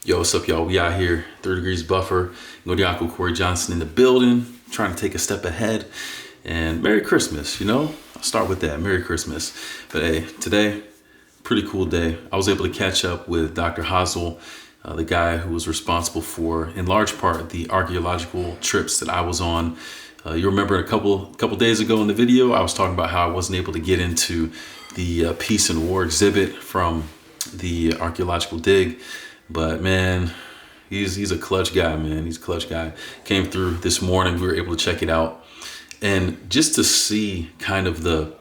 Yo, what's up, y'all? We out here, 30 Degrees Buffer. Uncle Corey Johnson in the building, trying to take a step ahead. And Merry Christmas, I'll start with that. Merry Christmas. But hey, today, pretty cool day. I was able to catch up with Dr. Hasel, the guy who was responsible for, in large part, the archaeological trips that I was on. You remember a couple days ago in the video, I was talking about how I wasn't able to get into the Peace and War exhibit from the archaeological dig. But man, he's a clutch guy, man. He's a clutch guy. Came through this morning. We were able to check it out. And just to see kind of the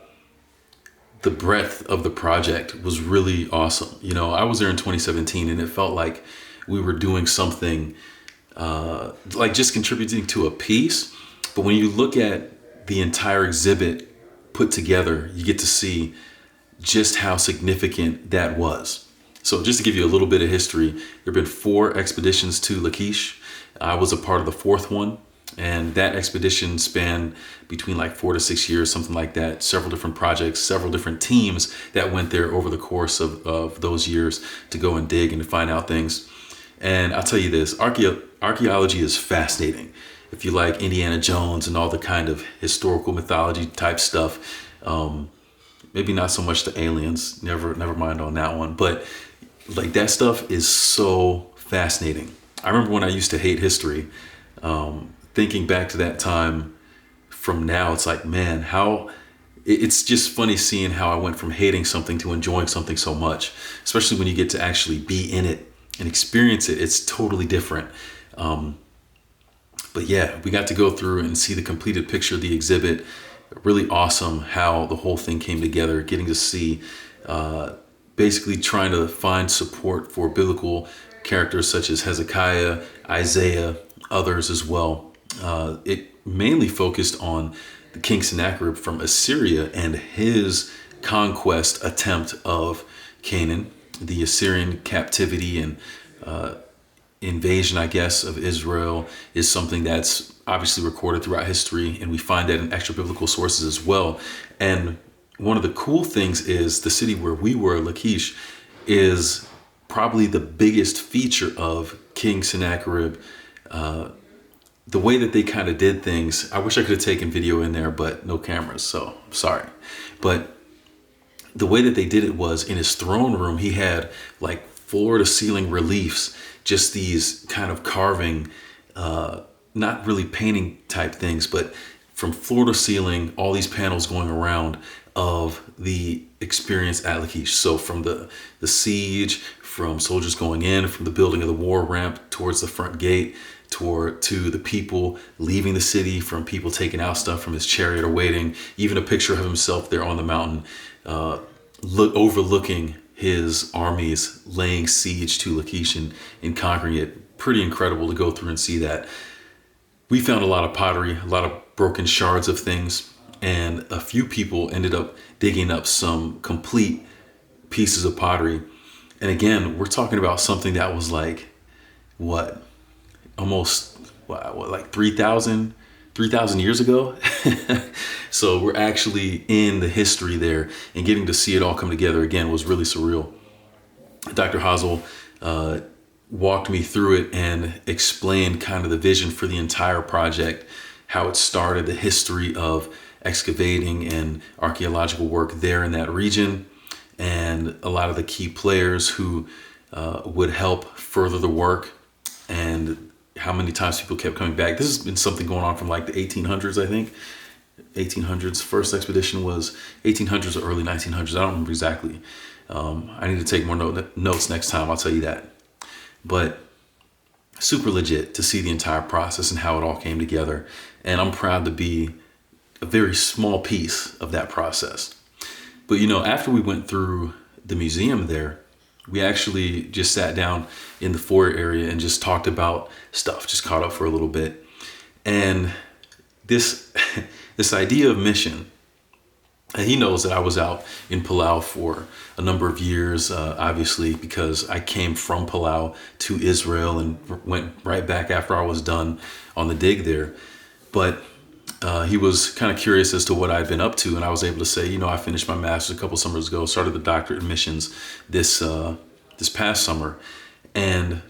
breadth of the project was really awesome. I was there in 2017 and it felt like we were doing something like just contributing to a piece. But when you look at the entire exhibit put together, you get to see just how significant that was. So just to give you a little bit of history, there have been 4 expeditions to Lachish. I was a part of the 4th one, and that expedition spanned between like 4 to 6 years, something like that. Several different projects, several different teams that went there over the course of those years to go and dig and to find out things. And I'll tell you this, archaeology is fascinating. If you like Indiana Jones and all the kind of historical mythology type stuff, maybe not so much the aliens, never mind on that one, but like that stuff is so fascinating. I remember when I used to hate history, thinking back to that time from now, it's like, man, it's just funny seeing how I went from hating something to enjoying something so much, especially when you get to actually be in it and experience it. It's totally different. But yeah, we got to go through and see the completed picture of the exhibit. Really awesome how the whole thing came together, getting to see basically trying to find support for biblical characters such as Hezekiah, Isaiah, others as well. It mainly focused on the King Sennacherib from Assyria and his conquest attempt of Canaan, the Assyrian captivity and invasion, I guess, of Israel is something that's obviously recorded throughout history, and we find that in extra biblical sources as well. And one of the cool things is the city where we were, Lachish, is probably the biggest feature of King Sennacherib. The way that they kind of did things, I wish I could have taken video in there, but no cameras, so I'm sorry. But the way that they did it was in his throne room, he had like floor to ceiling reliefs, just these kind of carving, not really painting type things, but from floor to ceiling, all these panels going around of the experience at Lachish. So from the siege, from soldiers going in, from the building of the war ramp towards the front gate, to the people leaving the city, from people taking out stuff from his chariot or waiting, even a picture of himself there on the mountain, overlooking his armies laying siege to Lachish and conquering it. Pretty incredible to go through and see that. We found a lot of pottery, a lot of broken shards of things, and a few people ended up digging up some complete pieces of pottery. And again, we're talking about something that was like, like 3,000 years ago. So we're actually in the history there, and getting to see it all come together again was really surreal. Dr. Hasel walked me through it and explained kind of the vision for the entire project, how it started, the history of excavating and archaeological work there in that region, and a lot of the key players who would help further the work, and how many times people kept coming back. This has been something going on from like the 1800s, I think. 1800s. First expedition was 1800s or early 1900s. I don't remember exactly. I need to take more notes next time, I'll tell you that. But super legit to see the entire process and how it all came together. And I'm proud to be a very small piece of that process. But after we went through the museum there, we actually just sat down in the foyer area and just talked about stuff, just caught up for a little bit. And this idea of mission, and he knows that I was out in Palau for a number of years, obviously, because I came from Palau to Israel and went right back after I was done on the dig there. But he was kind of curious as to what I'd been up to, and I was able to say, I finished my master's a couple summers ago, started the doctorate in missions this past summer, and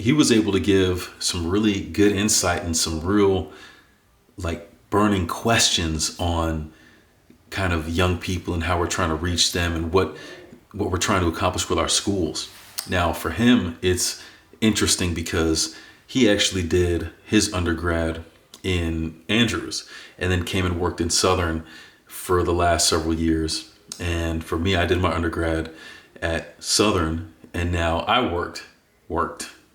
he was able to give some really good insight and some real like burning questions on kind of young people and how we're trying to reach them and what we're trying to accomplish with our schools. Now, for him, it's interesting because he actually did his undergrad in Andrews and then came and worked in Southern for the last several years. And for me, I did my undergrad at Southern, and now I worked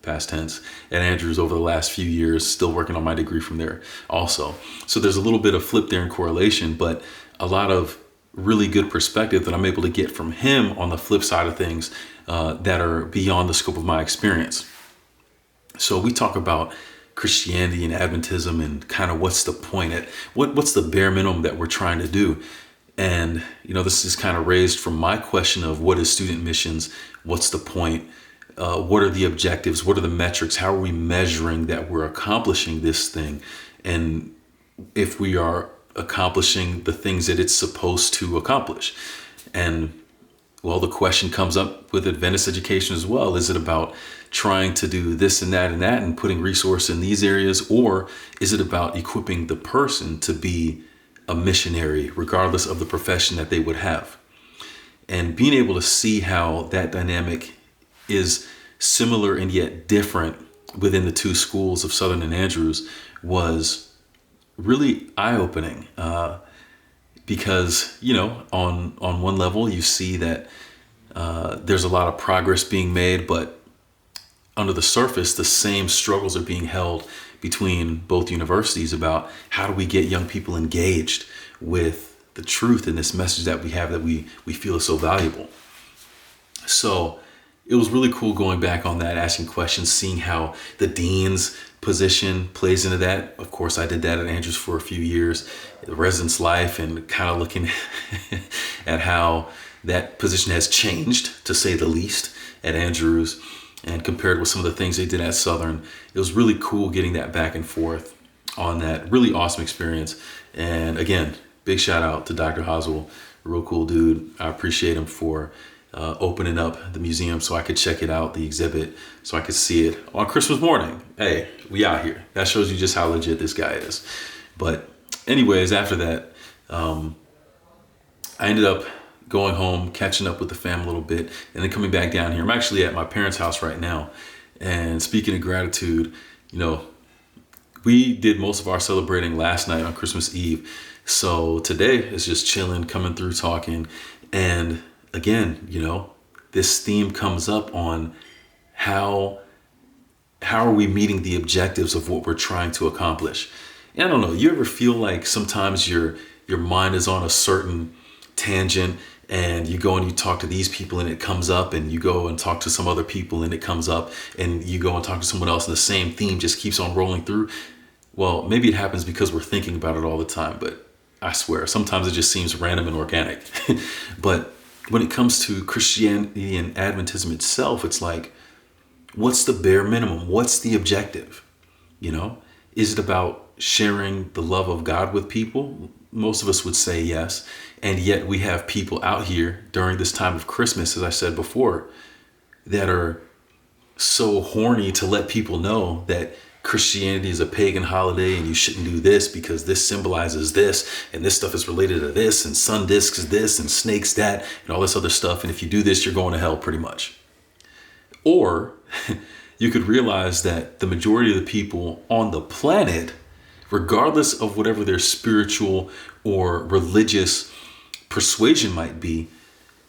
past tense at Andrews over the last few years, still working on my degree from there also. So there's a little bit of flip there in correlation, but a lot of really good perspective that I'm able to get from him on the flip side of things that are beyond the scope of my experience. So we talk about Christianity and Adventism and kind of what's the point at what's the bare minimum that we're trying to do. And, this is kind of raised from my question of what is student missions? What's the point? What are the objectives? What are the metrics? How are we measuring that we're accomplishing this thing? And if we are accomplishing the things that it's supposed to accomplish. And well, the question comes up with Adventist education as well. Is it about trying to do this and that and putting resource in these areas? Or is it about equipping the person to be a missionary, regardless of the profession that they would have? And being able to see how that dynamic is similar and yet different within the two schools of Southern and Andrews was really eye-opening, because on one level you see that there's a lot of progress being made, but under the surface the same struggles are being held between both universities about how do we get young people engaged with the truth in this message that we have that we feel is so valuable. So it was really cool going back on that, asking questions, seeing how the dean's position plays into that. Of course, I did that at Andrews for a few years, the residence life, and kind of looking at how that position has changed, to say the least, at Andrews, and compared with some of the things they did at Southern. It was really cool getting that back and forth on that. Really awesome experience. And again, big shout out to Dr. Hasel, a real cool dude. I appreciate him for opening up the museum so I could check it out, the exhibit, so I could see it on Christmas morning. Hey, we out here. That shows you just how legit this guy is. But anyways, after that, I ended up going home, catching up with the fam a little bit, and then coming back down here. I'm actually at my parents' house right now. And speaking of gratitude, we did most of our celebrating last night on Christmas Eve. So today is just chilling, coming through, talking. And again, this theme comes up on how are we meeting the objectives of what we're trying to accomplish. And I don't know, you ever feel like sometimes your mind is on a certain tangent and you go and you talk to these people and it comes up, and you go and talk to some other people and it comes up, and you go and talk to someone else and the same theme just keeps on rolling through? Well, maybe it happens because we're thinking about it all the time, but I swear, sometimes it just seems random and organic. But when it comes to Christianity and Adventism itself, it's like, what's the bare minimum? What's the objective? Is it about sharing the love of God with people? Most of us would say yes. And yet we have people out here during this time of Christmas, as I said before, that are so horny to let people know that Christianity is a pagan holiday and you shouldn't do this because this symbolizes this and this stuff is related to this and sun discs is this and snakes that and all this other stuff. And if you do this, you're going to hell, pretty much. Or you could realize that the majority of the people on the planet, regardless of whatever their spiritual or religious persuasion might be,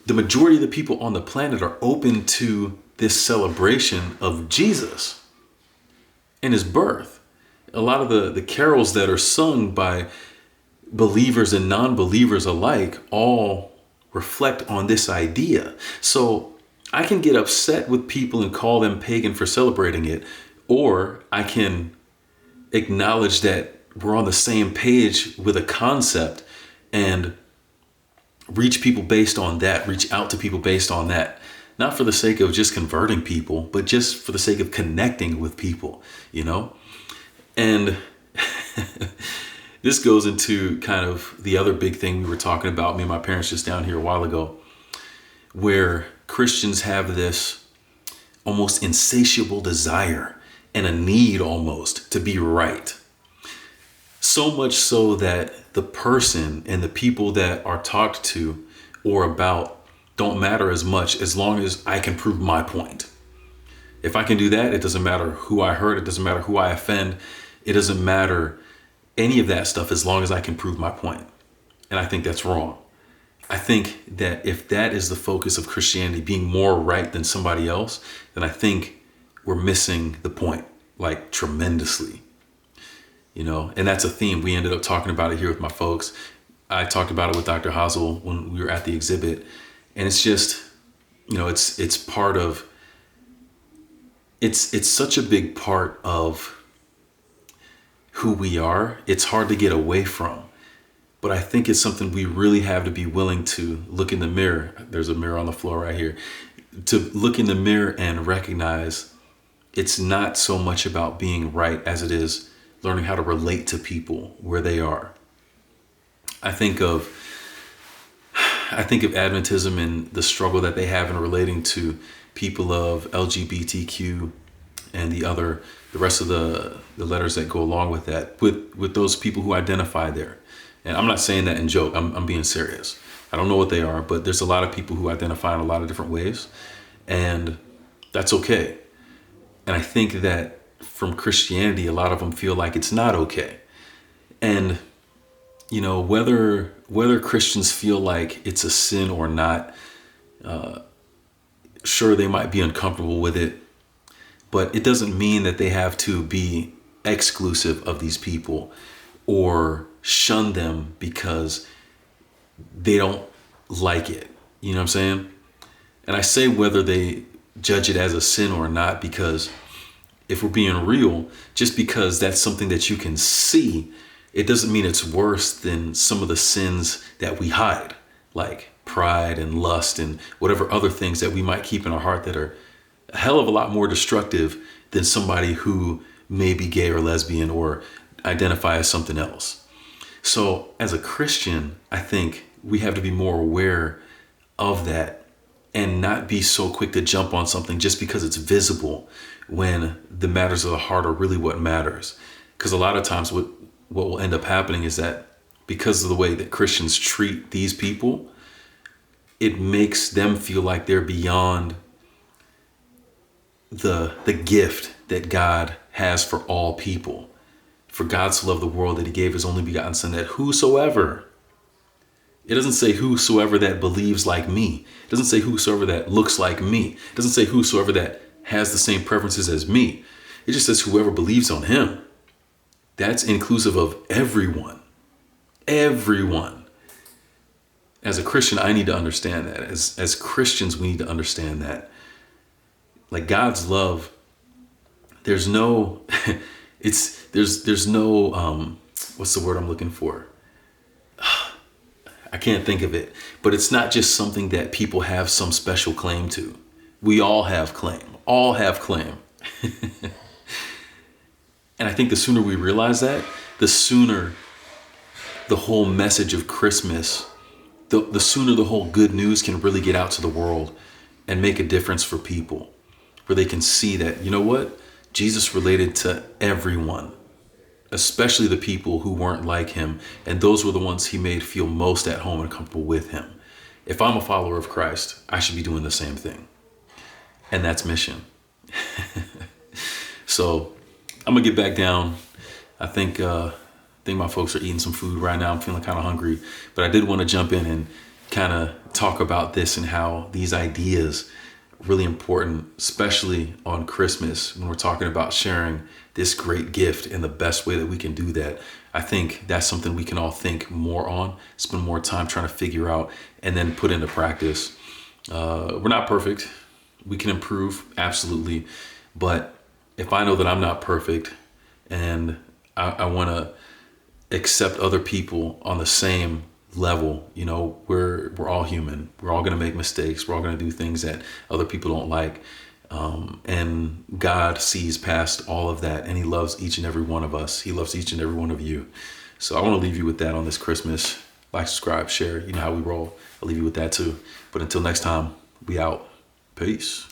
the majority of the people on the planet are open to this celebration of Jesus and his birth. A lot of the carols that are sung by believers and non-believers alike all reflect on this idea. So I can get upset with people and call them pagan for celebrating it, or I can acknowledge that we're on the same page with a concept and reach people based on that, reach out to people based on that. Not for the sake of just converting people, but just for the sake of connecting with people, And this goes into kind of the other big thing we were talking about, me and my parents just down here a while ago, where Christians have this almost insatiable desire and a need almost to be right. So much so that the person and the people that are talked to or about don't matter as much as long as I can prove my point. If I can do that, it doesn't matter who I hurt. It doesn't matter who I offend. It doesn't matter any of that stuff as long as I can prove my point. And I think that's wrong. I think that if that is the focus of Christianity, being more right than somebody else, then I think we're missing the point, like tremendously. And that's a theme. We ended up talking about it here with my folks. I talked about it with Dr. Hasel when we were at the exhibit. And it's just, it's part of, it's such a big part of who we are. It's hard to get away from. But I think it's something we really have to be willing to look in the mirror. There's a mirror on the floor right here. To look in the mirror and recognize it's not so much about being right as it is learning how to relate to people where they are. I think of Adventism and the struggle that they have in relating to people of LGBTQ and the rest of the letters that go along with that, with those people who identify there. And I'm not saying that in joke. I'm being serious. I don't know what they are, but there's a lot of people who identify in a lot of different ways, and that's okay. And I think that from Christianity, a lot of them feel like it's not okay. And whether Christians feel like it's a sin or not, sure, they might be uncomfortable with it, but it doesn't mean that they have to be exclusive of these people or shun them because they don't like it. You know what I'm saying? And I say whether they judge it as a sin or not, because if we're being real, just because that's something that you can see, it doesn't mean it's worse than some of the sins that we hide, like pride and lust and whatever other things that we might keep in our heart that are a hell of a lot more destructive than somebody who may be gay or lesbian or identify as something else. So as a Christian, I think we have to be more aware of that and not be so quick to jump on something just because it's visible when the matters of the heart are really what matters. Because a lot of times what will end up happening is that because of the way that Christians treat these people, it makes them feel like they're beyond the gift that God has for all people. For God so loved the world that he gave his only begotten son, that whosoever, it doesn't say whosoever that believes like me. It doesn't say whosoever that looks like me. It doesn't say whosoever that has the same preferences as me. It just says whoever believes on him. That's inclusive of everyone. Everyone. As a Christian, I need to understand that. As Christians, we need to understand that. Like God's love, there's no, there's no, what's the word I'm looking for? I can't think of it, but it's not just something that people have some special claim to. We all have claim, And I think the sooner we realize that, the sooner the whole message of Christmas, the sooner the whole good news can really get out to the world and make a difference for people, where they can see that, you know what? Jesus related to everyone, especially the people who weren't like him. And those were the ones he made feel most at home and comfortable with him. If I'm a follower of Christ, I should be doing the same thing. And that's mission. So I'm gonna get back down. I think my folks are eating some food right now. I'm feeling kind of hungry, but I did want to jump in and kind of talk about this and how these ideas really important, especially on Christmas when we're talking about sharing this great gift and the best way that we can do that. I think that's something we can all think more on, spend more time trying to figure out and then put into practice. We're not perfect. We can improve, absolutely. But if I know that I'm not perfect and I want to accept other people on the same level, we're all human. We're all going to make mistakes. We're all going to do things that other people don't like. And God sees past all of that, and he loves each and every one of us. He loves each and every one of you. So I want to leave you with that on this Christmas. Like, subscribe, share. You know how we roll. I'll leave you with that too. But until next time, we out. Peace.